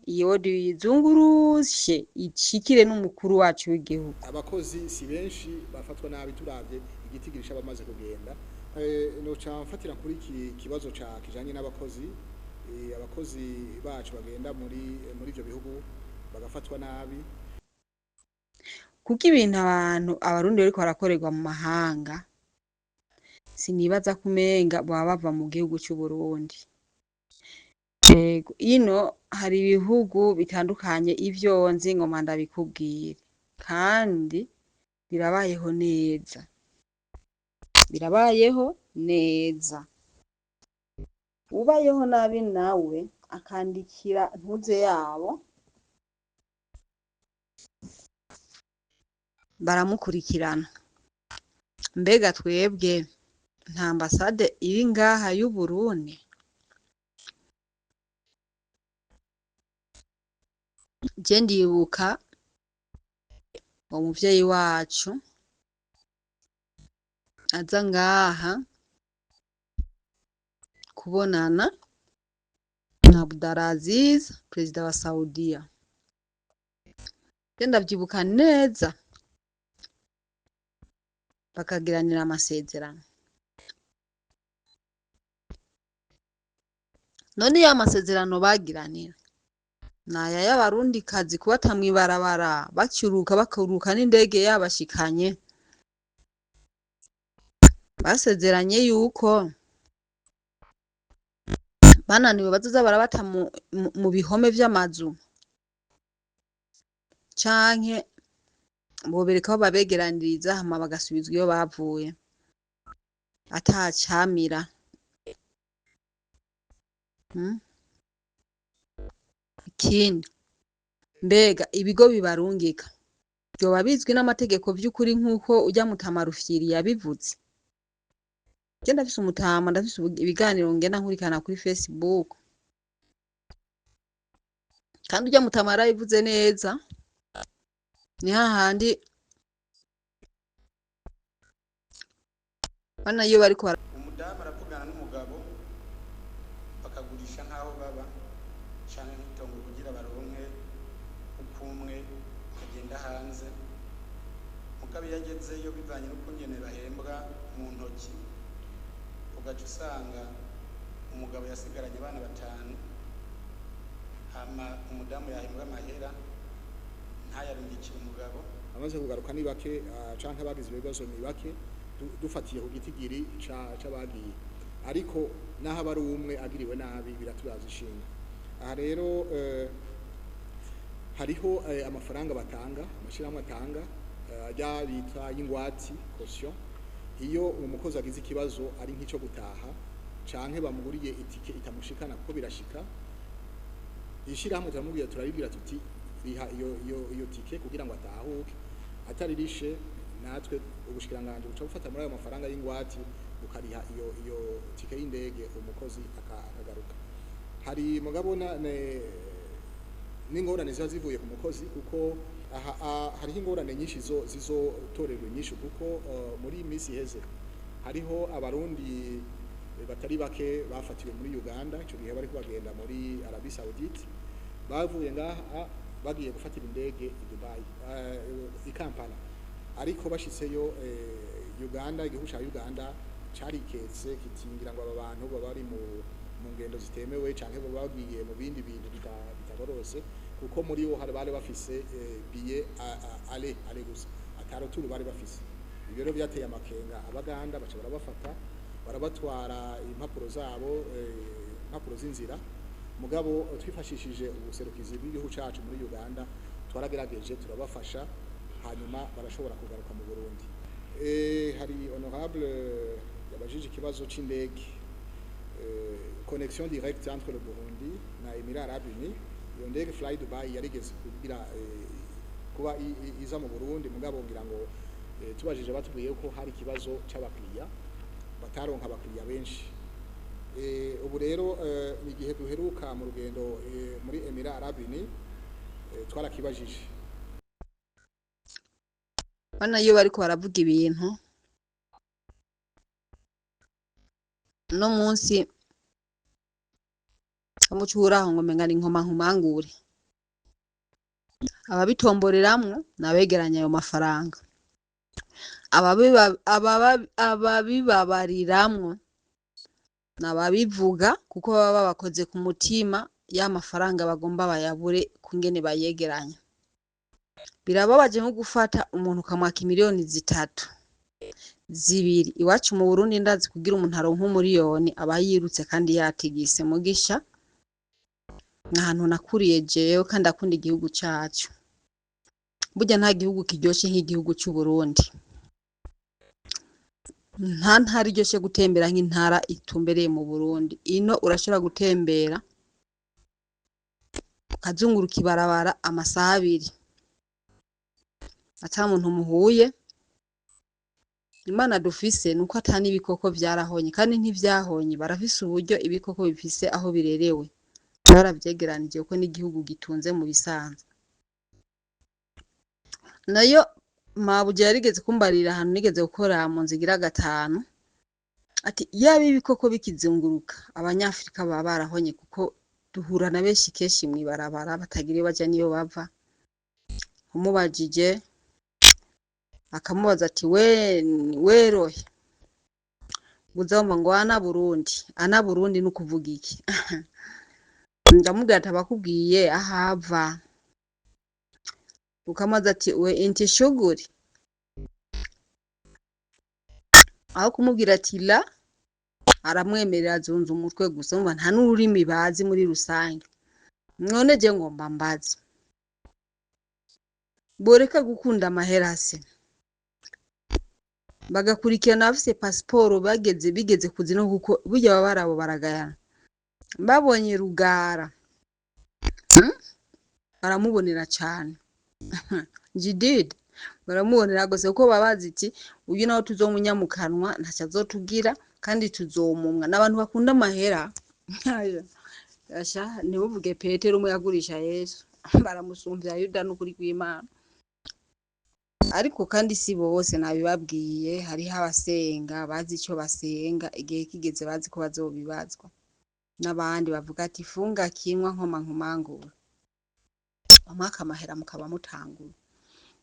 iyo duyizungurushe ishikire n'umukuru wacu w'igihugu. Abakozi si benshi bafatwa nabi turavye igitigirisha bamaze kugenda. Noca mfatira kuri iki kibazo kijanye n'abakozi. Abakozi bacu bagenda muri ivyo bihugu bagafatwa nabi. Kuko ibintu abarundi bariko barakorerwa mu mahanga sinibaza kumenga baba bava mu gihugu cy'u Burundi. Ino hari ibihugu bitandukanye ivyo nzi ngo manda bikubwire, kandi birabayeho neza. Ubayeho nabi nawe akandikira ntuze yabo baramukurikirana. Mbega twebwe nta ambasade iri ngaha y'u Burundi? Je ndibuka umuvyeyi wacu aza ngaha kubonana na Abdulaziz, perezida wa Saudiya. Je ndavyibuka neza, bakagiranira amasezerano. None ya masezerano bagiranira naya y'abarundi kazi kubata mw'ibarabara bakuruka n'indege yabashikanye. Basezeranye yuko bananiwe bazoza barabata mu bihome vy'amazu canke bobereka aho babegeraniriza hama bagasubizwa iyo bavuye atacamira. Ikindi, mbega ibigo bibarungika vyoba bizwi n'amategeko vy'ukuri nk'uko urya Mutama Rufyiri yabivuze? Je ndafise umutama, ndafise ibiganiro ngenda nkurikirana kuri Facebook, kandi urya Mutama yarabivuze neza. Ni hahandi bana iyo bariko umudamu aravugana n'umugabo bakagurisha nk'aho baba canke nk'itongo kugira baronke ukumwe kagenda hanze. Mugabo iyo agezeyo bivanye n'ukungene bahembwa mu ntoki, ugaca usanga umugabo yasigaranye abana 5, hama umudamu yahembwa amahera ntayarungikire umugabo. Amaze kugaruka ni bake canke bagize ibibazo ni bake dufatiye ku gitigiri c'abagiye, ariko naho abari umwe agiriwe nabi biraturaza ishinga. Aha rero hariho amafaranga batanga, amashirahamwe atanga ajya bita y'ingwati caution. Iyo umukozi agize ikibazo ari nk'ico gutaha canke bamuguriye itike itamushikana kuko birashika, ishirahamwe turamubwira turabibwira tuti riha iyo tike kugira ngo atahuke. Atari rishe natwe ubushikiranganje buca bufata muri ayo mafaranga y'ingwati ukariha iyo tike y'indege umukozi akagaruka. Hari mugabo n'ingorane ziba zivuye ku mukozi kuko hariho ingorane nyinshi zizotorerwa inyishu kuko muri iyi minsi iheze hariho abarundi batari bake bafatiwe muri Uganda. Ico gihe bari kubagenda muri Arabie Saoudite, bavuye ngaha bagiye gufatira indege i Dubai, i Kampala, ariko bashitseyo Uganda, igihugu ca Uganda cariketse kitingira ngo aba bantu baba bari mu ngendo zitemewe canke baba bagiye mu bindi bintu bitaborose, kuko muri bo hari bari bafise billet ale gusa ataroturu bari bafise. Ibyo rero byateye amakenga abaganda, baca barabafata barabatwara impapuro zabo, impapuro z'inzira. Mugabo twifashishije ubuserukizi bw'igihugu cacu muri Uganda twaragerageje turabafasha, hanyuma barashobora kugaruka mu Burundi. Hari honorable yabajije ikibazo c'indege, connexion directe entre le Burundi na Émirats Arabes Unis. Iyo ndege Fly Dubai yarigeze kugira kuba iza mu Burundi, mugabo ngira ngo tubajije batubwiye ko hari ikibazo c'abakiriya bataronka abakiriya benshi. Ubu rero igihe duheruka mu rugendo muri Émirats Arabes Unis twarakibajije. Bana iyo bariko baravuga ibintu no munsi amucuraho ngo menga ni nkoma nkumangure. ababitomboreramwo nabegeranya ayo mafaranga, ababibabariramwo nababivuga kuko baba babakoze ku mutima ya mafaranga bagomba bayabure kungene bayegeranya. Birababaje nko gufata umuntu ukamwaka imiliyoni 3, 2. Iwacu mu Burundi ndazi kugira umuntu aronka umuriyoni aba yirutse kandi yatigise mugisha. Ahantu nakuriye jewe kandi akunda igihugu cacu. Burya nta gihugu kiryoshe nk'igihugu cy'u Burundi. Nta ntara iryoshe gutembera nk'intara itumbereye mu Burundi. Ino urashobora gutembera ukazunguruka ibarabara amasaha 2 ata muntu muhuye. Imana dufise nuko atani ibikoko vyarahonye kandi ntivyahonye, barafise uburyo ibikoko bifise aho birerewe. Baravyegeranije uko n'igihugu gitunze mu bisanzwe. Nayo mabuje yarigeze kumbarira ahantu nigeze gukora mu nzigira 5 ati yabi ibikoko bikizunguruka abanyafrika baba barahonye kuko duhura na benshi keshi mwibarabara batagire baje niyo bava. Umubajije akamubaza ati we rohe buzomba ngo ana Burundi nukuvuga iki? Ndamubwira ati abakubwiye ahava. Ukamaza ati we inti shuguri, aho kumubwira ati la aramwemerera azunza umutwe gusa, umva nta n'ururimi bazi muri rusange. None je ngomba mbazi boreka gukunda amaherase bagakurikirana afise pasiporo bigeze kuzino kuko burya babarabo baragayana. Babonye Rugara baramubonera cyane. Jidid baramubonera gose uko babazi iti uyu naho tuzomunyamukanwa ntacha zotugira kandi tuzomumwa. N'abantu bakunda amahera asha nibuvuge Petero umwe yagurisha Yesu baramusumvya Yuda n'ukuri kw'Imana. Ariko kandi si bose nabibabwiye, hariho abasenga bazi ico basenga igihe kigeze bazi ko bazobibazwa. N'abandi bavuga ati funga kinwa nkoma nkomangura amaka amahera mukaba mutangura.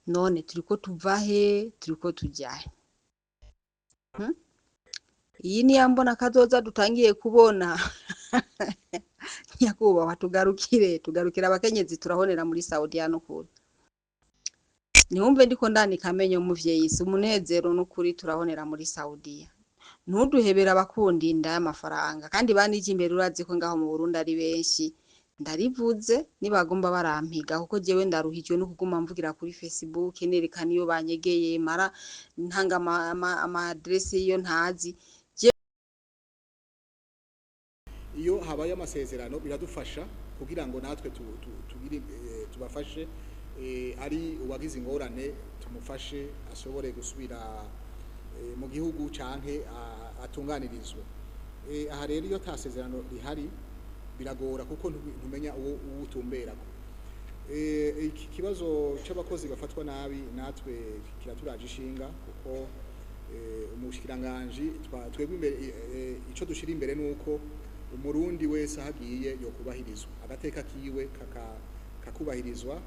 None turiko tuvahe turiko tujahe? Iyi ni yambona kazoza dutangiye kubona. Nyakuba tugarukira abakenyezi turahonera muri Saudi hano kure. Niwumve ndiko ndanika amenyo muvyeyi si umunezero n'ukuri turahonera muri Saudiya. Ntuduhebera abakundi inda y'amafaranga kandi banije imbere urazi ko ngaho mu Burundi ari benshi. Ndarivuze nibagomba barampiga kuko jewe ndaruhijwe no kuguma mvugira kuri Facebook nerekana iyo banyegeye mara ntanga ama address iyo ntazi. Iyo habaye amasezerano biradufasha kugira ngo natwe tubafashe ari uwagize ingorane tumufashe ashobore gusubira mu gihugu canke atunganirizwe. Aha rero iyo tasezerano rihari biragora kuko ntumenya uwo utumberako. Iki kibazo c'abakozi bafatwa nabi natwe kiraturaje ishinga kuko umushikiranganje twebwe imbere ico dushira imbere nuko umurundi wese hagiye yo kubahirizwa agateka kiwe kakubahirizwa.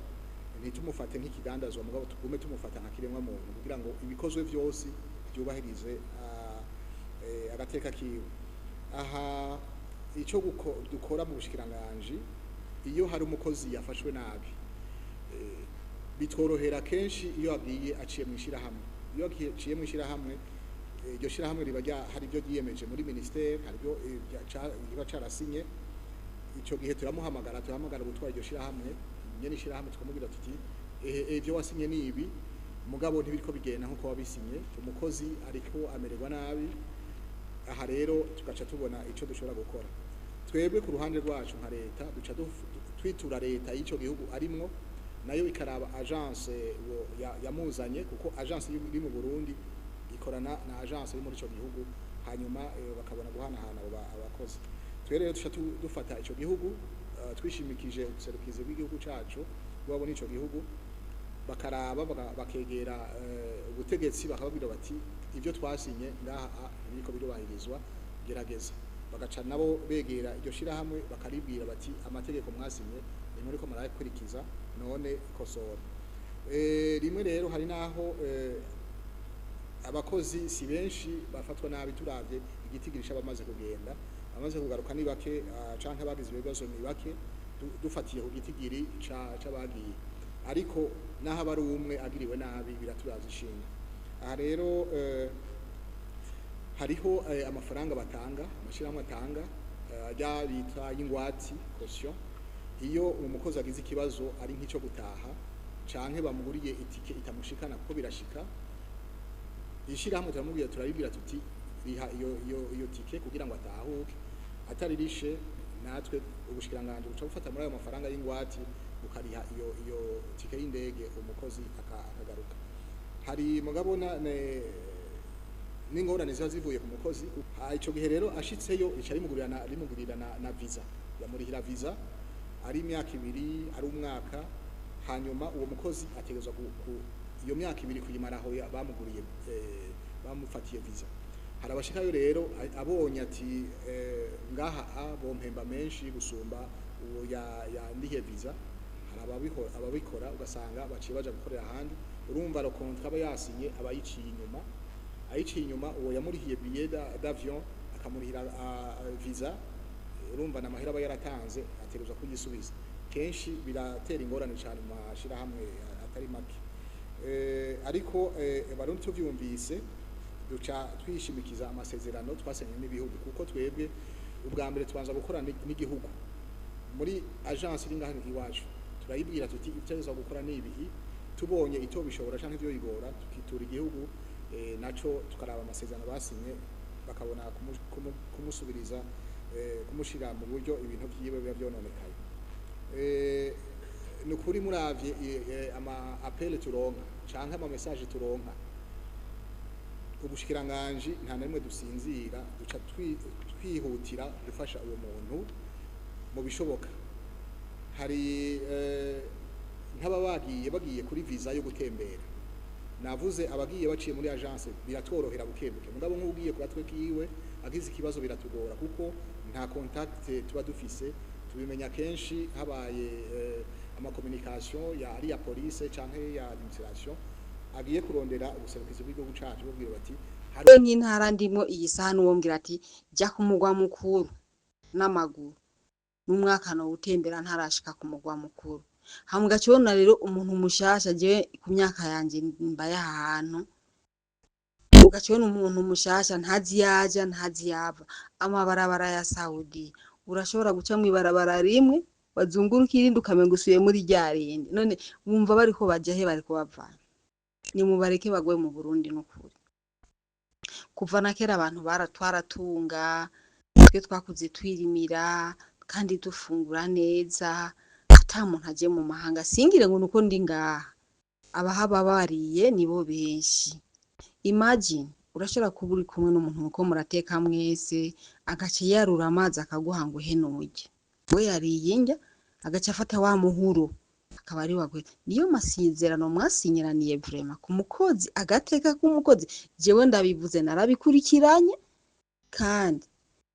Nitumufate nk'ikigandazwa mugabo tugume tumufata nka kiremwa muntu kugira ngo ibikozwe vyose byubahirize agateka kiwe. Aha ico dukora mu bushikiranganje iyo hari umukozi yafashwe nabi bitworohera kenshi iyo agiye aciye mu ishirahamwe. Iyo aciye mu ishirahamwe iryo shirahamwe riba hari ibyo giyemeje muri ministere, hari ibyo riba carasinye. Ico gihe turahamagara gutwara iryo shirahamwe nyene ishirahamwe tukamubwira tuti ibyo wasinye ni ibi mugabo ntibiriko bigenda nkuko wabisinye, umukozi ariko amererwa nabi. Aha rero tugaca tubona ico dushobora gukora twebwe ku ruhande rwacu nka leta, duca twitura leta y'ico gihugu arimwo nayo ikaraba agence yamuzanye kuko agence iri mu Burundi ikorana na agence iri muri ico gihugu hanyuma bakabona guhanahana abakozi. Twere rero duca dufata ico gihugu twishimikije ubuserukizi bw'igihugu cacu bwabo n'ico gihugu bakaraba bakegera ubutegetsi bakababwira bati ibyo twasinye ngaha biriko birubahirizwa gerageza. Bagaca nabo begera iryo shirahamwe bakaribwira bati amategeko mwasinye ntimuriko murayakurikiza none kosora. Rimwe rero hari naho abakozi si benshi bafatwa nabi turavye igitigirisha bamaze kugenda, bamaze kugaruka ni bake canke bagize ibibazo ni bake dufatiye ku gitigiri c'abagiye, ariko naho abari umwe agiriwe nabi biraturaza ishinga. Aha rero hariho amafaranga batanga, amashirahamwe atanga ajya bita y'ingwati caution. Iyo umukozi agize ikibazo ari nk'ico gutaha canke bamuguriye itike itamushikana kuko birashika, ishirahamwe turamubwira turabibwira tuti riha iyo tike kugira ngo atahuke, ataririshe natwe ubushikiranganje buca bufata muri ayo mafaranga y'ingwati ukariha iyo tike y'indege umukozi akagaruka. Hari mugabo n'ingorane ziba zivuye ku mukozi, ico gihe rero ashitseyo ica rimugurira na visa, yamurihira visa ari imyaka 2 ari umwaka, hanyuma uwo mukozi ategezwa iyo myaka 2 kuyimara aho bamuguriye bamufatiye visa. Harabashikayo rero abonye ati ngaha bompemba menshi gusumba uwo yandihe visa, ababikora ugasanga baciye baja gukorera ahandi. Urumva ro contrat aba yasinye ayiciye inyuma uwo yamurihiye billet d'avion akamurihira visa, urumva na mahera aba yaratanze ategerezwa kuyisubiza. Kenshi biratera ingorane cyane mu mashirahamwe atari make, ariko barundi tuvyumvise duca twishimikiza amasezerano twasenye n'ibihugu, kuko twebwe ubwa mbere tubanza gukora n'igihugu. Muri agence iri ngaho iwacu turayibwira tuti icyo gukora n'ibihi, tubonye ito bishobora canke ivyo bigora tukitura igihugu, naco tukaraba amasezerano basinye bakabona kumusubiriza kumushira mu buryo ibintu vyiwe biba vyononekaye. Nukuri muravye ama appel turonka canke ama message turonka, ubushikiranganje nta namwe dusinzira, duca twihutira gufasha uwo muntu mu bishoboka. Hari bagiye kuri visa yo gutembera, navuze abagiye baciye muri agence biratworohera bukebuke, mugabo nk'ugiye kubatwe kiwe agize ikibazo biratugora kuko nta contact tuba dufise. Tubimenya kenshi habaye ama communication ya police canke ya administration agiye kurondera ubuserukizi bw'igihugu cacu bubwira bati hari nk'intara ndimo iyi saha n'uwombwira ati jya ku mugwa mukuru n'amaguru n'umwaka no utembera ntarashika ku mugwa mukuru. Hamwe gacibona rero umuntu mushasha je ku myaka yanje mbaye ahantu, ugacibona umuntu mushasha ntazi yaja ntazi yava. Amabarabara ya Saudi urashobora guca mu ibarabara rimwe wazunguruka irindi ukamenga usuye muri ryarindi, none bumva bariko baja he bariko bavana. Ni mubareke bagwe mu Burundi n'ukuri. Kuva na kera abantu baratwaratunga, twe twakuze twirimira kandi dufungura neza, ata muntu aje mu mahanga. Singire ngo nuko ndi ngaha, abahaba bariye nibo benshi. Imagine urashobora kuba uri kumwe n'umuntu uko murateka mwese, agace yarura amazi akaguha ngo henuje, we yariye njya agace afata wa muhuro akaba ari wagwe. Niyo masezerano mwasinyiraniye vraiment ku mukozi, agateka k'umukozi. Jewe ndabivuze narabikurikiranye, kandi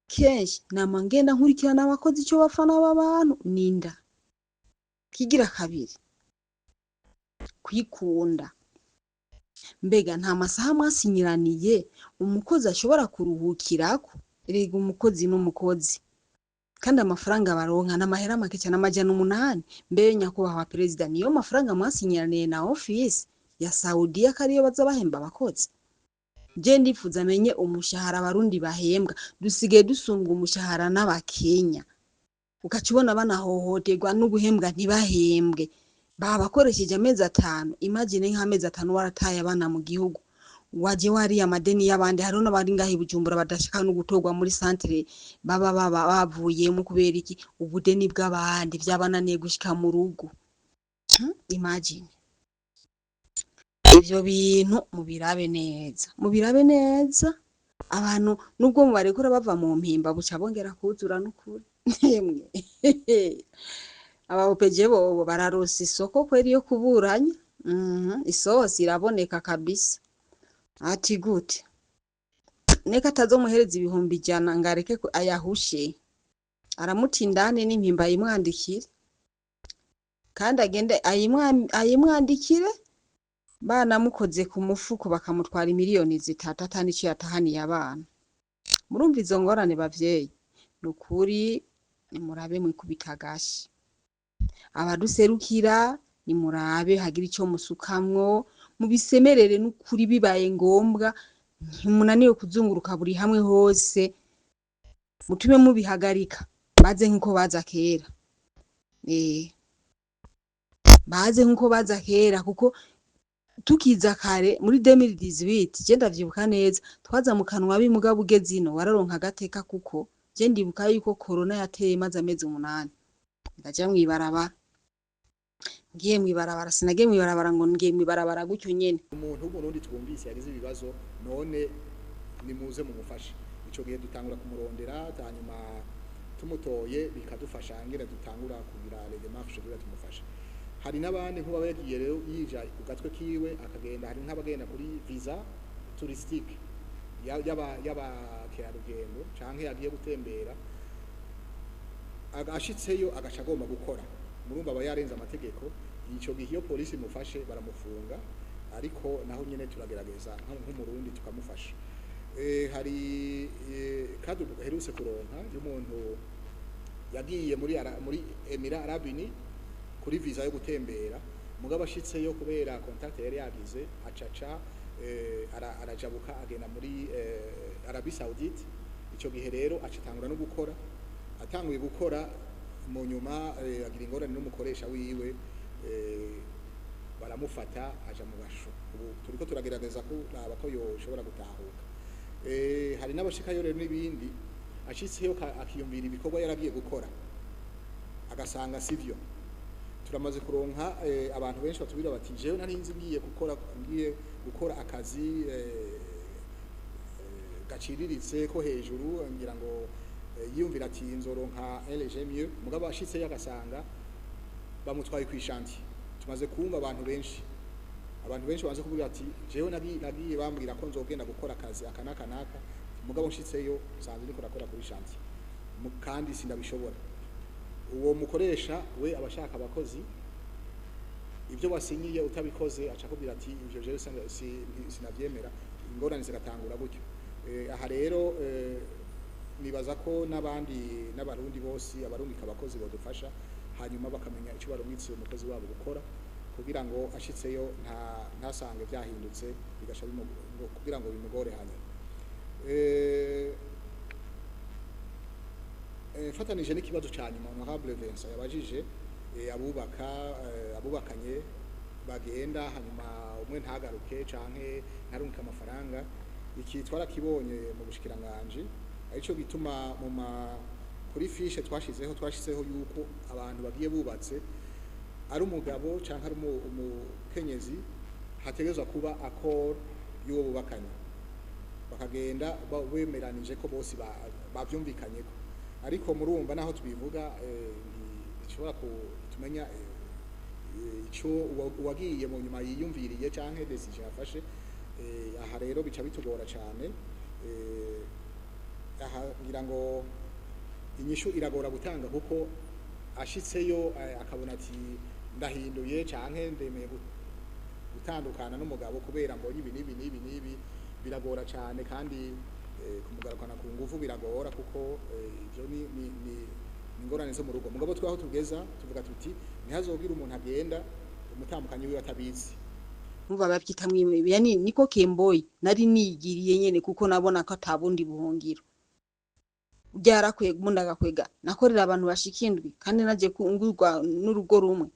kenshi nama ngenda nkurikirana abakozi cyo bafana b'abantu ninda. Kigira kabiri kwikunda, mbega nta masaha mwasinyiraniye umukozi ashobora kuruhukirako. Erega umukozi n'umukozi, kandi amafaranga baronka n'amahera make cyane amajana 8. Mbe nyakubahwa president, niyo mafaranga mwasinyiraniye na office ya Saudi akariyo baza bahemba abakozi. Je ndifuza menye umushahara abarundi bahembwa, dusige dusunga umushahara n'abakenya. Ukacibona banahohoterwa no guhembwa ntibahembwe, bakoresheje amezi 5. Imagine nk'amezi 5 warataye abana mu gihugu, waje wari amadeni y'abandi. Hari n'abandi ngahi Bujumbura badashaka no gutorwa muri centre baba bavuye mu kubera iki ubudeni bw'abandi byabananiye gushika mu rugo. Imagine ivyo bintu mubirabe neza. Abantu nubwo mubarekura bava mu mpimba buca bongera kuzura n'ukuri. Nemwe abaopeje bo bararosa isoko kweri yo kuburanya. Isosi iraboneka kabisa. Ati gute neka tazomuhereza 100 ngareke ayahushe, aramutindane n'impimba yimwandikira. kandi agende ayimwandikire banamukoze ku mufuko bakamutwara miliyoni 3 atani cyo yatahaniye abana. Murumva izo ngorane bavyeyi, nukuri nimurabe mwikubita gashi. Abaduserukira nimurabe hagira icyo musukamwo, mubisemerere nukuri bibaye ngombwa, ntimunaniwe kuzunguruka buri hamwe hose, mutume mubihagarika baze nkuko baza kera. Baze nkuko baza kera kuko tukiza kare muri 2018 je ndavyibuka neza twaza mu kanwa b'imugabo ugezino wararonka agateka kuko je ndibuka yuko corona yateye maze amezi 8 ndaja mwibarabara ngiye mwibarabara sinagiye mwibarabara ngo ngiye mwibarabara gutyo nyene umuntu w'umurundi twumvise yagize ibibazo none nimuze mu mufasha ico gihe dutangura kumurondera hanyuma tumutoye bikadufasha ngire dutangura kugira les démarches kugira tumufasha. Hari n'abandi nkuba bagiye rero yija ku gatwe kiwe akagenda, hari nk'abagenda kuri visa touristique yaba kerarugendo canke yagiye gutembera agashitseyo agaca agomba gukora, murumva aba yarenze amategeko. Ico gihe iyo polisi imufashe baramufunga, ariko naho nyene turagerageza nk'umurundi tukamufasha. Hari kadu heruse kuronka y'umuntu yagiye muri Emirats Arabes Unis kuri visa yo gutembera, mugabo ashitseyo kubera contact yari yagize acaca arajabuka agenda muri Arabie Saoudite. Ico gihe rero acitangura no gukora, atanguye gukora mu nyuma agira ingorane n'umukoresha wiwe, baramufata aja mu gasho. Ubu turiko turagerageza ko nabako yoshobora gutahuka. Hari n'abashikayo rero n'ibindi ashitseyo akiyumvira ibikorwa yaragiye gukora agasanga sivyo. Turamaze kuronka abantu benshi batubira bati jewe nari nzi ngiye gukora akazi gaciriritse ko hejuru, ngira ngo yiyumvira ati nzoronka LG mieux, mugabo ashitse yagasanga bamutwaye kwishanti. Tumaze kumva abantu benshi baze kuvuga ati jewe nagiye bambwira ko nzogenda gukora akazi akanaka, mugabo nshitseyo sanze niko nakora kuri shanti kandi sindabishobora. Uwo mukoresha we abashaka abakozi, ibyo wasinyiye utabikoze aca kubwira ati ivyo jewe sinavyemera, ingorane zigatangura gutyo. Aha rero nibaza ko n'abarundi bose abarungika abakozi bodufasha, hanyuma bakamenya icyo barungitse umukozi wabo gukora kugira ngo ashitseyo ntasange byahindutse bigasha kugira ngo bimugore hanyuma. Fatanije n'ikibazo cyane Honorable Vincent yabajije abubakanye bagenda hanyuma umwe ntagaruke canke ntarunka amafaranga. Iki twarakibonye mu bushikiranganje, arico gituma kuri fiche twashizeho yuko abantu bagiye bubatse ari umugabo canke ari umukenyezi hategezwa kuba accord y'uwo bubakanye, bakagenda bemeranije ko bose bavyumvikanyeko. Ariko murumva naho tubivuga nishobora kutumenya ico wagiye mu nyuma yiyumviriye canke decision yafashe. Aha rero bica bitugora cyane. Aha ngira ngo inyishu iragora gutanga kuko ashitseyo akabona ati ndahinduye canke ndemeye gutandukana n'umugabo kubera ngo ibi biragora cyane, kandi kumugarukana ku nguvu biragora kuko ivyo ni ingorane zo mu rugo. Mugabo twaho tugeza tuvuga tuti ntihazogira umuntu agenda umutambukanyi wiwe atabizi. Mumva bavyita mwimwe, yani niko Kemboyi nari nigiriye nyene kuko nabona ko atabundi buhungiro. Byarakwega umuntu agakwega nakorera abantu bashikindwi kandi naje kungurwa n'urugo rumwe.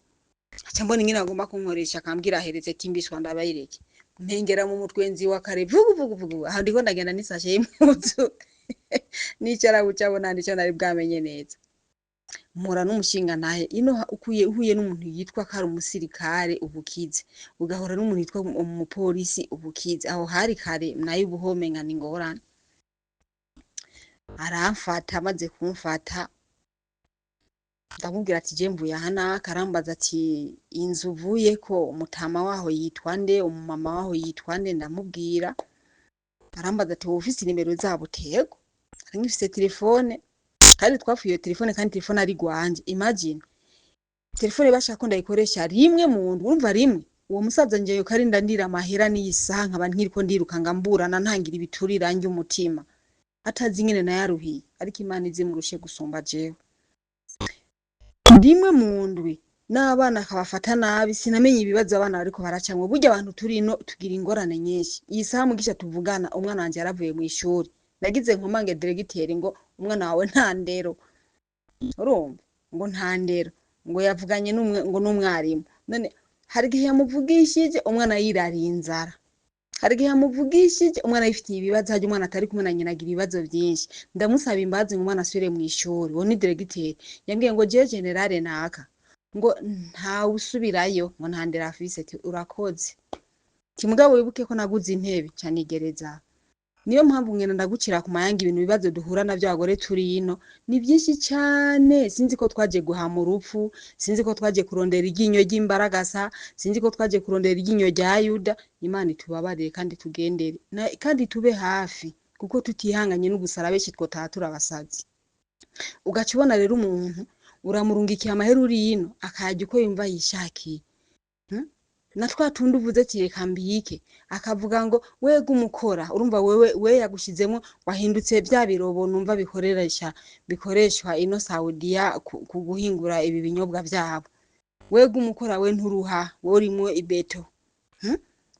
Aca mbona ingene agomba kunkoresha akambwira ahereze timbishwa ndabayireke. Mpengera mu mutwenzi wa kare vugu aha ndiko ndagenda nisashe y'impuzu. Nicara bucabona ndico nari bwamenye neza. Mpora n'umushinga nahe ino uhuye n'umuntu yitwa kari umusirikare ubukize, ugahora n'umuntu yitwa umupolisi ubukize, aho hari kare nayo ubuhomenga n'ingorane. Aramfata amaze kumfata ndamubwira ati je mvuye hana, karambaza ati inzu uvuye ko umutama waho yitwa nde, umumama waho yitwa nde, ndamubwira. Arambaza ati ufise nimero zabo tego, ari ngifise telefone kandi twafuye telefone kandi telefone ari gwanje. Imagine telefone bashaka ko ndayikoresha rimwe mu ndwi urumva rimwe uwo musaza ngeyo karinda ndira amahera n'iyisaha nkaba nkiriko ndiruka ngamburana ntangira ibiturira njye umutima atazi nyene nayaruhiye ariko Imana izimurushe gusumba jewe rimwe mu ndwi n'abana akabafata nabi sinamenye ibibazo abana bariko baracamwe burya abantu turino tugira ingorane nyinshi iyi saha mugisha tuvugana umwana wanje yaravuye mu ishuri nagize nkomange diregiteri ngo umwana wawe nta ndero urumva ngo nta ndero ngo yavuganye n'umwarimu none hari igihe yamuvugishije umwana yirariye inzara hari igihe yamuvugishije umwana yifitiye ibibazo hajya umwana atari kumwe na nyina agira ibibazo byinshi ndamusaba imbabazi ngo umwana asubire mu ishuri uwo ni diregiteri yambwiye ngo jewe generale naka ngo ntawe usubirayo ngo nta ndero afise urakoze kimugabo wibuke ko naguze intebe canigereza niyo mpamvu ngenda ndagucira ku mayanga ibintu bibazo duhura navyo abagore turi ino ni byinshi cyane sinzi ko twaje guhama urupfu sinzi ko twaje kurondera iryinyo ry'imbaragasa sinzi ko twaje kurondera iryinyo rya Yuda Imana itubabarire kandi tugendere kandi tube hafi kuko tutihanganye n'ugusara benshi twotatura abasazi ugaca ubona rero umuntu uramurungikiye amahera uri ino akajya uko yumva yishakiye na twatundi uvuze ati reka mbike akavuga ngo wega umukora urumva we yagushizemo wahindutse bya birobo numva bikoreshwa ino Saudiya ku guhingura ibi binyobwa byabo wega umukora we nturuha wowe urimo ibeto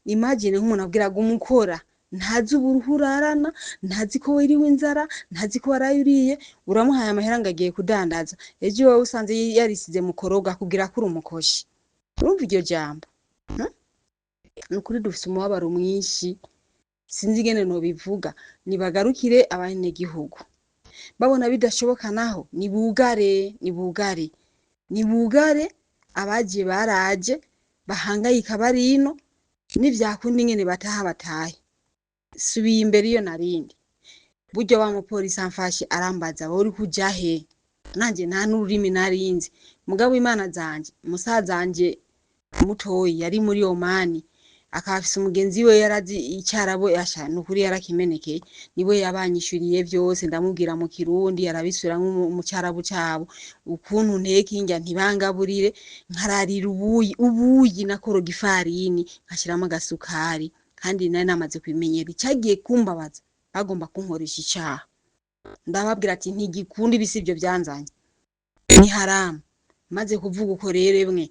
imagine nk'umuntu abwiraga umukora ntazi uburuhurarana ntazi ko wiriwe inzara ntazi ko warayuriye uramuhaye amahera ngagiye kudandaza ejo wowe usanze yarisize mukoroga kugira kuri umukoshi urumva iryo jambo nukuri dufite umubabaro mwinshi sinzi ingene no bivuga nibagarukire abanyagihugu babona bidashoboka naho nibugare abaje baraje bahangayika barino n'ivyakundi ingene batahe subiye imbere iyo narindi buryo wa mupolisi amfashe arambaza wowe uri kuja he nanje nta n'ururimi narinzi mugabo Imana zanje musaza wanje mutoyi yari muri Omani akafise umugenzi we yarazi icyarabo yasha nukuri yarakimenekeye niwe yabanyishuriye byose ndamubwira mu kirundi yarabisura mu cyarabo cyabo ukuntu nteke injya ntibangaburire nkararira ubuyi nakoroga ifarini nkashiramo agasukari kandi nari namaze kwimenyera icyagiye kumbabaza bagomba kunkoresha icyaha ndababwira ati ntigikundi bisibyo byanzanye ni haramu maze kuvuga uko rero mwe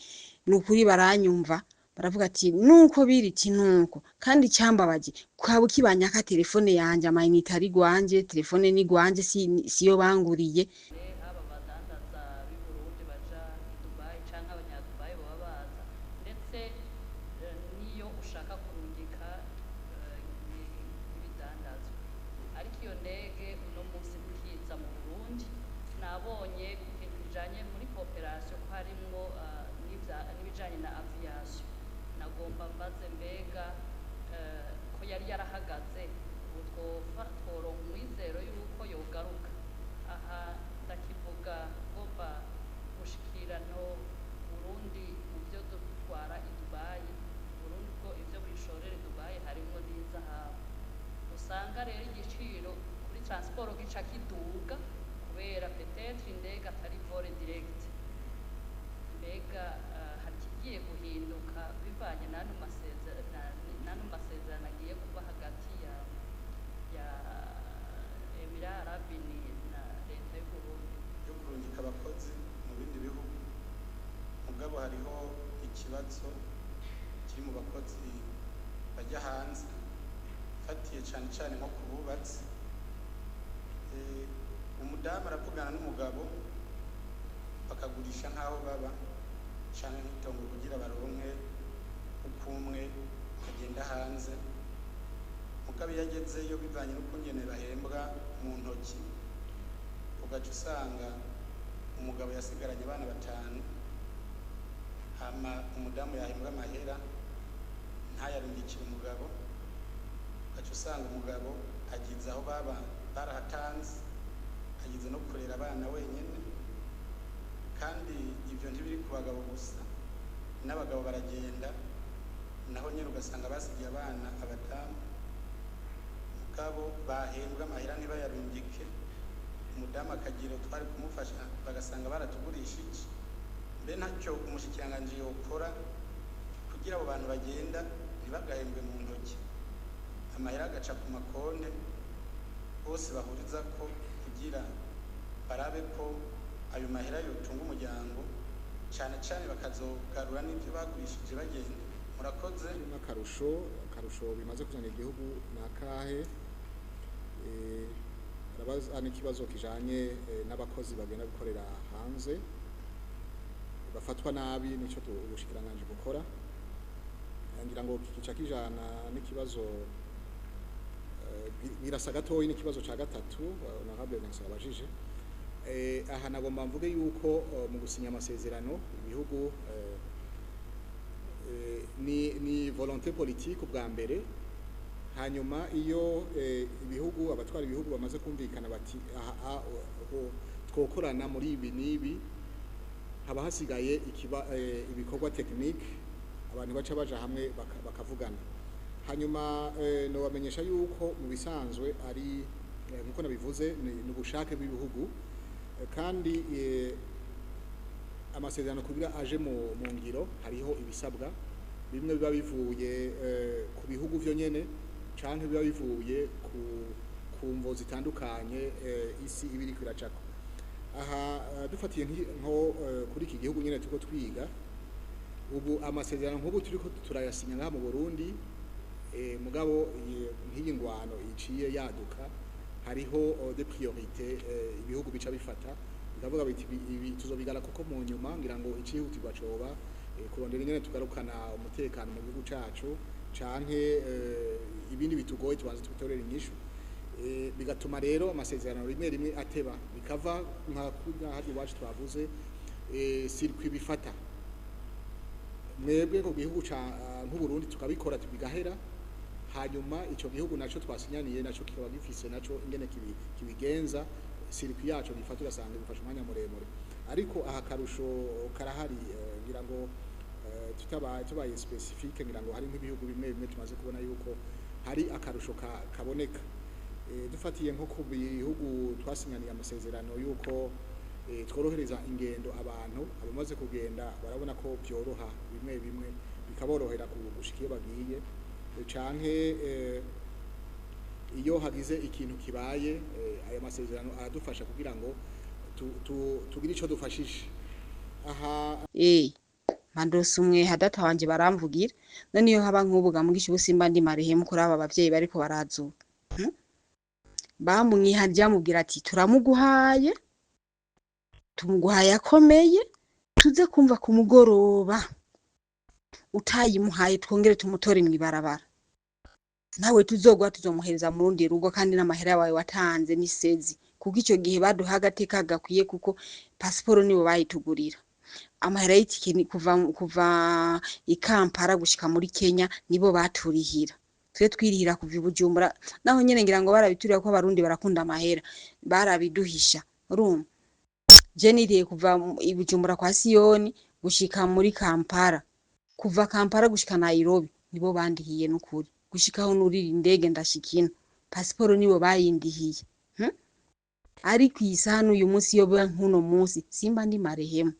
nukuri baranyumva baravuga ati nuko biriti nuko kandi cyambabaje kwaba ukibanyaka telefone yanje amayinite ari gwanje telefone ni gwanje siyo banguriye aba badandaza b'Uburundi baja Dubai canke abanyadubai baba baza ndetse niyo ushaka kurungika ibidandazwa ariko iyo ndege uno munsi kukiza mu Burundi nabonye ibintu bijanye muri cooperation ko harimwo n'ibijanye na aviation nagomba mbaze mbega ko yari yarahagaze tworonka umwizero yuko yogaruka aha ndakivuga ngomba gushikira no Burundi mu byo dutwara i Dubai Burundi ko ibyo bishorera i Dubai harimo n'izahabu usanga rero igiciro kuri transport gica kiduga kubera peut-être indege atari vol direct mbega hakigiye guhinduka bivanye n'ano masezerano agiye kuba hagati ya Emirati Arabini na leta y'u Burundi yo kurungika abakozi mu bindi bihugu mugabo hariho ikibazo kiri mu bakozi bajya hanze fatiye cyane cyane nko kububatsi umudamu aravugana n'umugabo bakagurisha nk'aho baba cyane nk'itongo kugira baronke ukumwe akagenda hanze mugabo iyo agezeyo bivanye n'ukungene bahembwa mu ntoki ugaca usanga umugabo yasigaranye abana 5 hama umudamu yahembwa amahera ntayarungikire umugabo ugaca usanga umugabo agize aho baba barahatanze agize no kurera abana wenyine kandi ibyo ntibiri ku bagabo gusa n'abagabo baragenda naho nyine ugasanga basigiye abana abadamu mugabo bahembwa amahera ntibayarungike umudamu akagira twari kumufasha bagasanga baratugurishije mbe ntacyo umushikiranganji yokora kugira abo bantu bagenda ntibagahembwe mu ntoki amahera agaca ku makonte bose bahuriza ko kugira barabe ko ayo mahera yotunga umuryango cyane cyane bakazogarura n'ibyo bagurishije bagenda. Murakoze. Akarusho bimaze kuzana igihugu nakahe arabaza n'ikibazo kijanye n'abakozi bagenda gukorera hanze bafatwa nabi nico ubushikiranganji gukora ngira ngo kica kijana n'ikibazo birasa gatoyi n'ikibazo ca gatatu honorable Vincent abajije aha nagomba mvuge yuko mu gusinya amasezerano ibihugu ni volonté politique ubwa mbere hanyuma iyo ibihugu abatwara ibihugu bamaze kumvikana bati twokorana muri ibi nibi haba hasigaye ibikorwa technique abantu baca baja hamwe bakavugana hanyuma no bamenyesha yuko mu bisanzwe ari nkuko nabivuze ni ubushake bw'ibihugu kandi amasezerano kugira aje mu ngiro hariho ibisabwa bimwe biba bivuye ku bihugu byo nyene canke biba bivuye ku mvo zitandukanye isi ibiri kwiracako aha dufatiye nko kuri iki gihugu nyene tuko twiga ubu amasezerano nk'ubu turiko turayasinya ngaha mu Burundi mugabo nk'iyi ngwano iciye yaduka hariho de priorité ibihugu bica bifata ndavuga biti ibi tuzobigala kuko mu nyuma ngira ngo icihutirwa coba kurondera nyene tugarukana umutekano mu gihugu cacu canke ibindi bitugoye tubanze tubitorera inyishu bigatuma rero amasezerano rimwe ateba bikava nka hadi wacu twavuze circuit bifata mwebwe ko gihugu ca nk'Uburundi tukabikora tubigahera hanyuma ico gihugu naco twasinyaniye naco kikaba gifise naco ingene kibigenza circuit yacu gifata ugasanga bifasha umwanya muremure ariko aha karusho karahari ngira ngo tubaye specifique ngira ngo hari nk'ibihugu bimwe tumaze kubona yuko hari akarusho kaboneka dufatiye nko ku bihugu twasinyaniye amasezerano yuko tworohereza ingendo abantu abamaze kugenda barabona ko byoroha bimwe bikaborohera gushika iyo bagiye canke iyo hagize ikintu kibaye aya masezerano aradufasha kugira ngo tugire ico dufashije aha mandose umwe hadata wanje baramvugira none iyo haba nk'ubuga mugisha ubusimba ndi marehemu kuri aba bavyeyi bariko barazuba bamwiharya mubwira ati turamuguhaye tumuguhaye akomeye tuze kumva ku mugoroba utayimuhaye twongere tumutore mwibarabara nawe tuzogwa tuzomuhereza mu rundi rugo kandi n'amahera yawe watanze nisezi kuko ico gihe baduha agateka gakwiye kuko passport nibo bayitugurira amahera y'itike kuva ikampara gushika muri Kenya nibo baturihira twe twirihira kuva ibujumbura naho nyene ngira ngo barabiturira ko abarundi barakunda amahera barabiduhisha urumva je niriye kuva ibujumbura kwa Siyoni gushika muri Kampala kuva Kampala gushika Nairobi nibo bandihiye n'ukuri gushikaho nurira indege ndashikina passport nibo bayindihiye ariko isano uyu munsi yo nkuno munsi simba ndi marehemu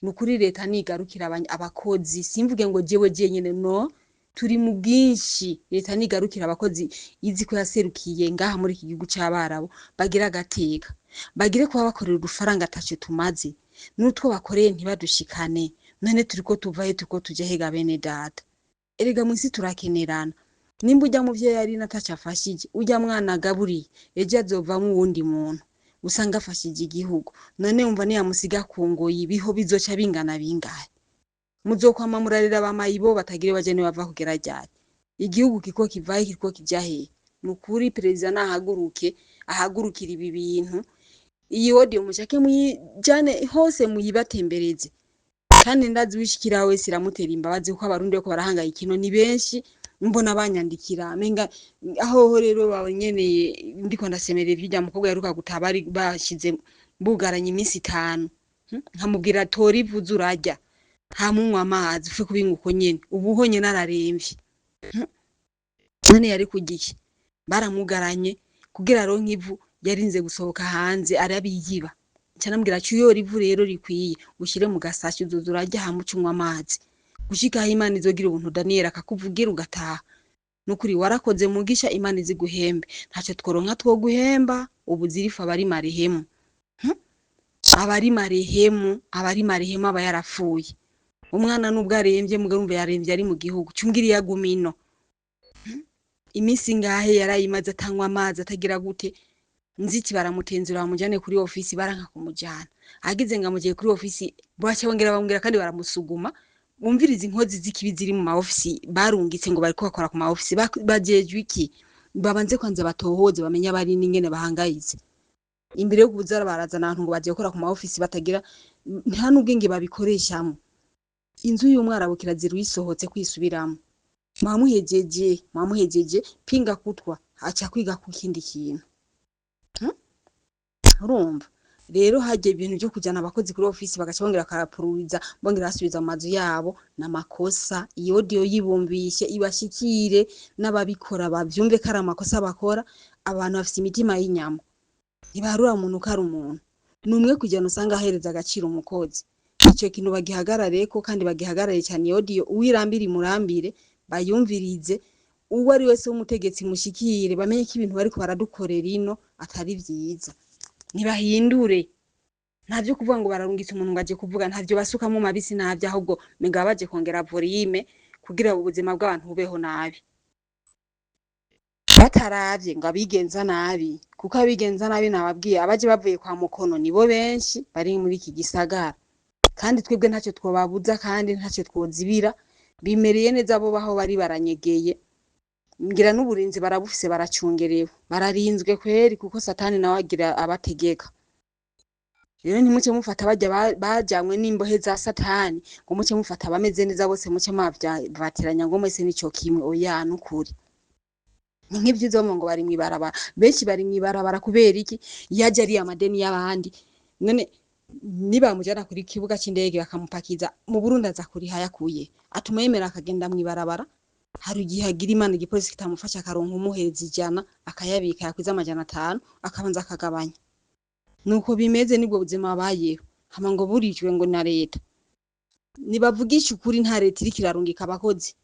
nukuri leta nigarukira abakozi simvuge ngo jewe nyene no turi mu bwinshi leta nigarukira abakozi izi ko yaserukiye ngaha muri iki gihugu cy'abarabo bagira agateka bagire kuba bakorera udufaranga ataco tumaze n'utwo bakoreye ntibadushikane none turiko tuvaye tuko tuje hega bene data erega mwisi turakenerana nimba ujya mu vyo yari nataca afashije ujya mwana gaburi eje azovamwe uwundi muntu usanga afashije igihugu none umva ni yamusiga kungoyi biho bizoca bingana bingahe muzokwama murarira bamayibo batagire bajene bava kugera ryari igihugu kiko kivaye kiko kijahe nukuri president ahagurukira ibi bintu iyi audio mushake muyijane hose muyibatembereze kandi ndazi wishikira wese iramutera imbabazi kuko abarundi ko barahangayika kino ni benshi mbona banyandikira menga aho rero bawe nyeneye ndiko ndasemerera ibijya mukobwa yaruka gutabari bashize bugaranye iminsi 5 nkamubwira tori vuza urajya nta munywa amazi ufe kubinga uko nyene ubu honye nararemvye none yari kugiye baramugaranye kugira ronke ivu yarinze gusohoka hanze arabiyiba canambwira cyo yo rivu rero rikwiye ushire mu gasashi uzuzura rya hamucumwa amazi gushika Imana izogira ubuntu Daniel akakuvugira ugataha nukuri warakoze mugisha Imana iziguhembe ntaco tworonka two guhemba ubuzirifa bari marehemu abari marehemu aba yarapfuye umwana nubwo aremvye mugarumva yaremvye ari mu gihugu cyumbwiri yagumino imisi ngahe yarayimaze atanywa amazi atagira gute nziti baramutenzura bamujane kuri ofisi baranka kumujana agize ngamugiye kuri ofisi bwacha bongera bamubwira kandi baramusuguma bumviriza inkozi z'ikibi ziri mu ma ofisi barungitse ngo bariko bakora ku ma ofisi bajejwe iki babanze kwanza batohoze bamenya bari n'ingene bahangayitse imbere yo kubuza barazana abantu ngo bagiye gukora ku ma ofisi batagira nta n'ubwenge babikoreshamwe inzu y'umwarabu kirazira uyisohotse kwisubiramo mwamuhejeje pinga kutwa acha kwiga ku kindi kintu urumva rero haje ibintu byo kujana abakozi kuri ofisi bagacongera karapuriza bongera asubiza amazu yabo namakosa iyo audio yibumbishe ibashikire n'ababikora bavyumve kara amakosa bakora abantu bafite imitima y'inyama ntibarura umuntu kari umuntu numwe kujana usanga ahereza agaciro umukozi icyo kintu bagihagarareko kandi bagihagarare cyane iyo audio uwirambira murambire bayumvirize uwo ari wese w'umutegetsi mushikire bamenye ko ibintu bariko baradukorera ino atari vyiza nibahindure ntavyo kuvuga ngo bararungitse umuntu ngo aje kuvuga ntavyo basuka mu mabisi navyo ahubwo menga baje kongera volume kugira ubuzima bw'abantu bubeho nabi bataravye ngo abigenza nabi kuko abigenza nabi nababwiye abaje bavuye kwa mukono nibo benshi bari muri iki gisagara kandi twebwe ntacyo twobabuza kandi ntacyo twozibira bimereye neza abo baho bari baranyegeye ngira n'uburinzi barabufise baracungerewe bararinzwe kweri kuko satani nawe agira abategeka rero ntimuce mufata bajyanywe n'imbohe za satani ngo muce mufata bameze neza bose muce mavyatiranya ngo mwese nico kimwe oya nukuri nk'ibyizo ngo bari mwibarabara benshi bari mwibarabara kubera iki yaje ari amadeni y'abandi none niba mujana kuri kibuga c'indege bakamupakiza mu Burundi aza kuri hayakuye atuma yemera akagenda mwibarabara hari igihe agira Imana igipolisi kitamufasha akaronka umuhereza ijana akayabika yakwiza amajana 5 akabanza akagabanya nuko bimeze nibwo buzima bayeho hama ngo burijwe ngo na leta nibavugisha ukuri nta leta iri kirarungika abakozi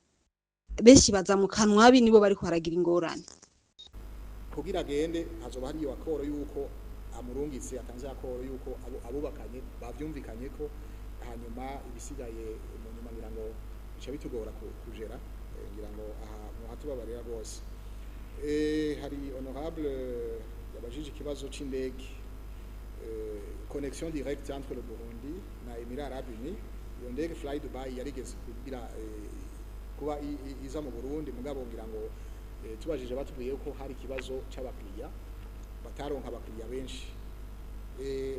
benshi baza mu kanwabi nibo bari kwaragira ingorane kugira agende hazoba hari wakoro yuko amurungitse atanze akoro yuko abubakanye bavyumvikanye ko hanyuma ibisigaye mu nyuma ngira ngo bica bitugora kujera ngira ngo aha muhatubabarira bose hari honorable yabajije ikibazo c'indege connexion directe entre le Burundi na Émirats Arabes Unis iyo ndege Fly Dubai yarigeze kugira kuba iza mu Burundi mugabo ngira ngo tubajije batubwiye ko hari ikibazo c'abakiriya bataronka abakiriya benshi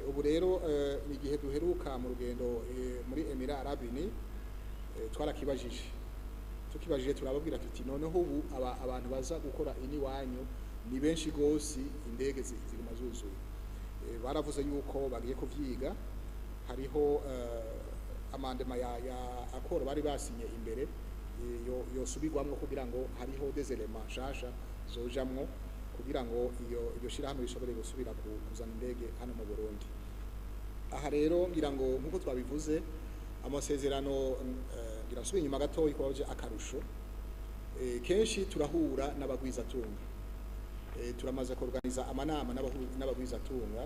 ubu rero ni gihe duheruka mu rugendo muri Émirats Arabes Unis tukibajije turababwira tuti noneho ubu abantu baza gukora ini wanyu ni benshi gose indege ziri mazuzuye baravuze yuko bagiye kuvyiga hariho amandema ya akoro bari basinye imbere yo subirwamwo kugira ngo hariho des éléments shasha zojamwo kugira ngo iyo shirahamwe bishobore gusubira kuzana indege hano mu Burundi aha rero ngira ngo nkuko twabivuze amasezerano ngira nsubira inyuma gato ikoje akarusho kenshi turahura n'abagwizatunga turamaze kuorganiza amanama n'abagwizatunga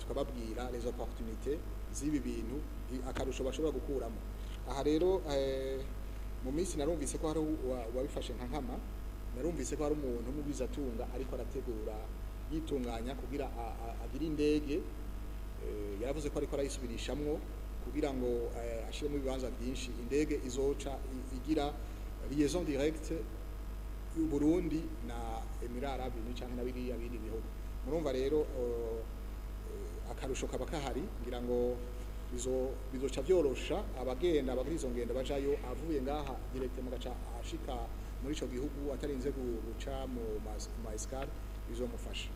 tukababwira les opportunités z'ibi bintu akarusho bashobora gukuramo aha rero mu minsi narumvise ko hari wabifashe nka nkama narumvise ko hari umuntu w'umugwizatunga ariko arategura yitunganya kugira agira indege yaravuze ko ariko arayisubirishamwo kugira ngo ashiremo ibibanza byinshi indege izoca igira liaison directe y'u Burundi na Émirats Arabes Unis cyangwa na biriya bindi bihugu murumva rero akarusho kaba kahari ngira ngo bizoca byorosha abagenda bagirizo ngenda bajayo avuye ngaha direct mu gaca ashika muri ico gihugu atarinze guca mu maescar bizomufasha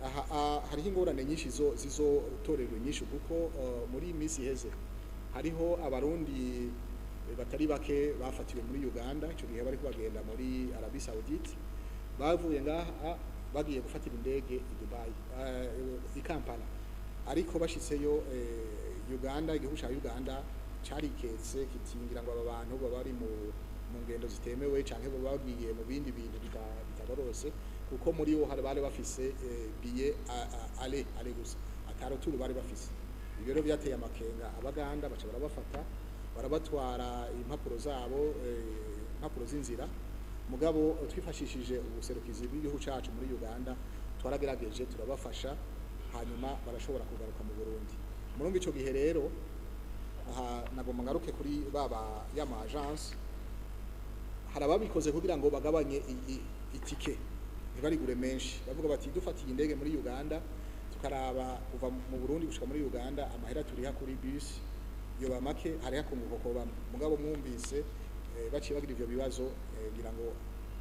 aha hariho ingorane nyinshi zizotorerwa nyinshi kuko muri misi heze hariho abarundi batari bake bafatiwe muri Uganda ico gihe bari kubagenda muri Arabie Saoudite bavuye ngaha bagiye gufatira indege i Dubai i Kampala ariko bashitseyo Uganda, igihugu ca Uganda cariketse kitingira ngo aba bantu baba bari mu ngendo zitemewe canke baba bagiye mu bindi bintu bitagorose, kuko muri bo hari bari bafise billet ale gusa ataroturu bari bafise. Ibyo rero byateye amakenga abaganda, baca barabafata barabatwara impapuro zabo, impapuro z'inzira. Mugabo twifashishije ubuserukizi bw'igihugu cacu muri Uganda twaragerageje turabafasha, hanyuma barashobora kugaruka mu Burundi. Murumva ico gihe rero aha nagomba ngaruke kuri baba y'ama agence, hari ababikoze kugira ngo bagabanye itike ntibarigure menshi, bavuga bati dufatiye indege muri Uganda tukaraba kuva mu Burundi gushika muri Uganda amahera turiha kuri bus yoba make hari hakunguko ko bamwe. Mugabo mwumvise baciye bagira ivyo bibazo ngira ngo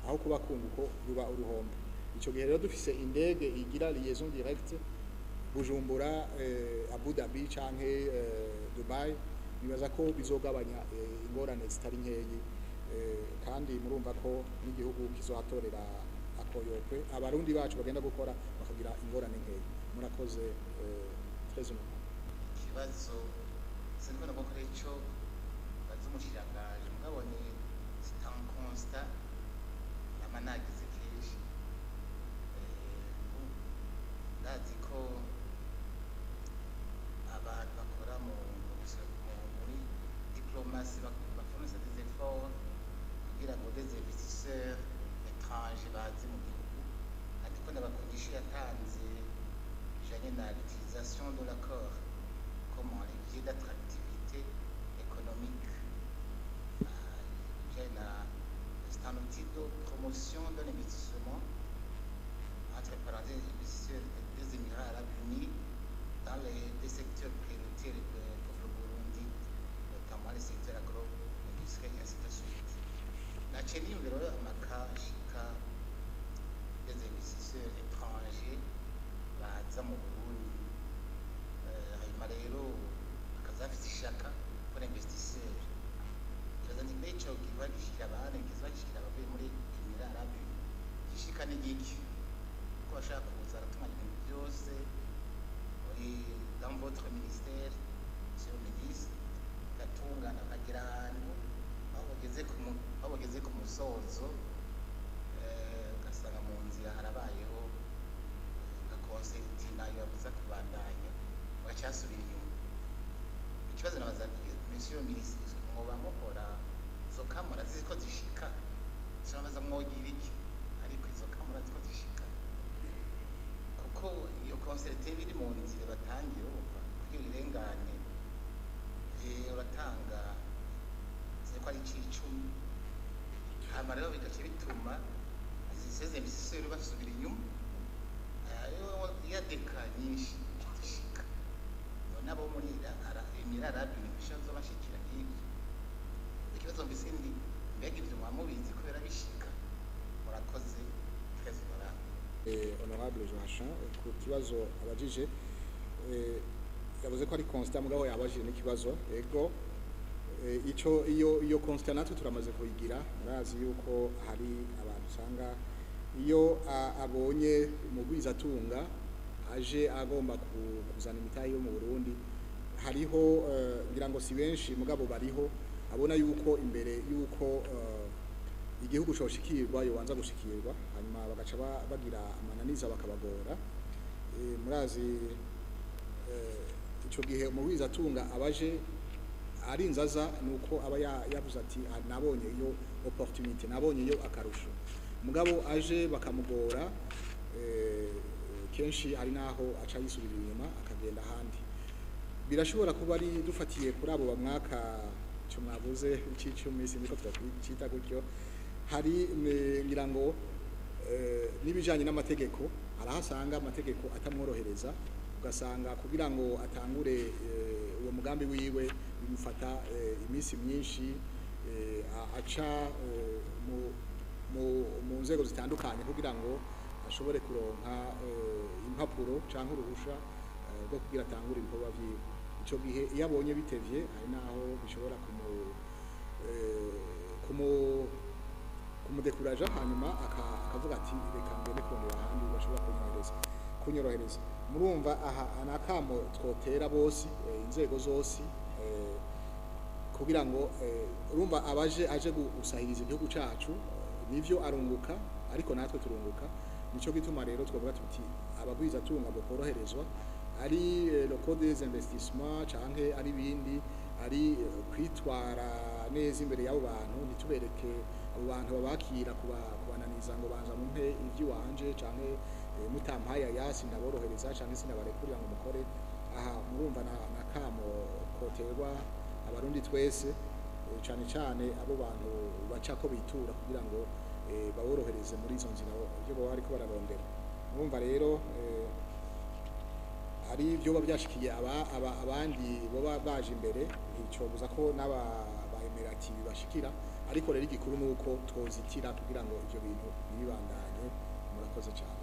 aho kuba kunguko ruba uruhombo. Ico gihe rero dufise indege igira liaison directe Bujumbura, Abu Dhabi canke Dubai, nibaza ko bizogabanya ingorane zitari nkeyi, kandi murumva ko n'igihugu kizohatorera akoyokwe abarundi bacu bagenda gukora bakagira ingorane nkeyi. Murakoze President. Ikibazo sinzi no gukora ico bazumushiranganje mugabone sitan constat amanagize kenshi ndazi ko abantu bakora muri diplomasi bakoresha des efforts kugira ngo des investisseurs étrangers baze mu gihugu, ariko n'abakoresha yatanze bijanye na l'utilisation de l'accord comme un levier d'attractivité économique. C'est un outil de promotion de l'investissement, entre parenthèses, investisseurs des Émirats Arabes Unis dans des secteurs prioritaires pour le Burundi, notamment les secteurs agro-industriels et ainsi de suite. La Tchénie, on verra des investisseurs étrangers baza mu Burundi, hanyuma rero bakazafite ishaka pour investisseur. Ikibazo ni mbere ico kiba gishikira abana, kiba gishikira abavuye muri Emirats Arabes Unis, gishika n'igiki ko bashaka kuza baratunganya ibintu byose dans votre ministère, monsieur le ministre, gatungana kagira ahantu aho bageze ku musozo, ugasanga mu nzira harabayeho nka konsenti nayo yabuza kubandanya bagacyasubira inyuma. Ikibazo nabaza monsieur le ministre, mwoba mukora izo kamera zizi ko zishika, sinabaza mwogira iki, ariko izo kamera ziko zishika kuko iyo konserte biri mu nzira batangiye uva kugira irengane, uratanga ziko ari icumi, hama rero bigace bituma ziseze investisseurs basubira inyuma, iyo deka nyinshi zishika nabo muri Emirats Arabes Unis bishazo bashikira nk'ibyo. Ikibazo mbese ndi mbega ibyo mwamubizi kubera bishika. Murakoze President. Honorable Joachim, ku kibazo abajije yavuze ko ari constat mugabo yabajije n'ikibazo ego ico iyo constat natwe turamaze kuyigira. Murazi yuko hari abantu usanga iyo abonye umugwizatunga aje agomba kuzana imitahe yo mu Burundi, hariho ngira ngo si benshi mugabo bariho abona yuko imbere yuko igihugu coshikirwa yobanza gushikirwa, hanyuma bagaca bagira amananiza bakabagora. Murazi ico gihe umugwizatunga abaje ari inzaza nuko aba yavuze ati nabonye iyo opportunity, nabonye iyo akarusho, mugabo aje bakamugora kenshi hari naho aca yisubira inyuma akagenda ahandi. Birashobora kuba ari dufatiye kuri abo bamwaka cyo mwavuze icicumi niko twakwita gutyo, hari ngira ngo n'ibijanye n'amategeko arahasanga amategeko atamworohereza, ugasanga kugira ngo atangure uwo mugambi wiwe bimufata iminsi myinshi, aca mu nzego zitandukanye kugira ngo ashobore kuronka impapuro canke uruhusha rwo kugira atangure ibikorwa vyiwe. Ico gihe iyo abonye bitevye hari naho bishobora kumudekuraja, hanyuma akavuga ati reka ngende kurondera ahandi bashobora kumwohereza. kunyorohereza murumva aha anakamo twotera bose inzego zose kugira ngo urumva aje gusahiriza igihugu cacu nivyo arunguka ariko natwe turunguka nico gituma rero twavuga tuti abagwiza tunga ngo koroherezwa ari le code des investissements canke ari bindi ari kwitwara neza imbere y'abo bantu ntitubereke abo bantu babakira kubananiza ngo banza mumpe ivy'iwanje canke mutampaya yasi ndaborohereza canke sinabarekurira ngo mukore aha murumva nakamo koterwa abarundi twese cane cane abo bantu bacako bitura kugira ngo baborohereze muri izo nzira ibyo baba ariko bararondera murumva rero ari byo babyashikiye abandi baba baje imbere nticobuza ko n'aba baemerati bashikira ariko rero igikuru nuko twozitira kugira ngo ivyo bintu bibandanye murakoze cyane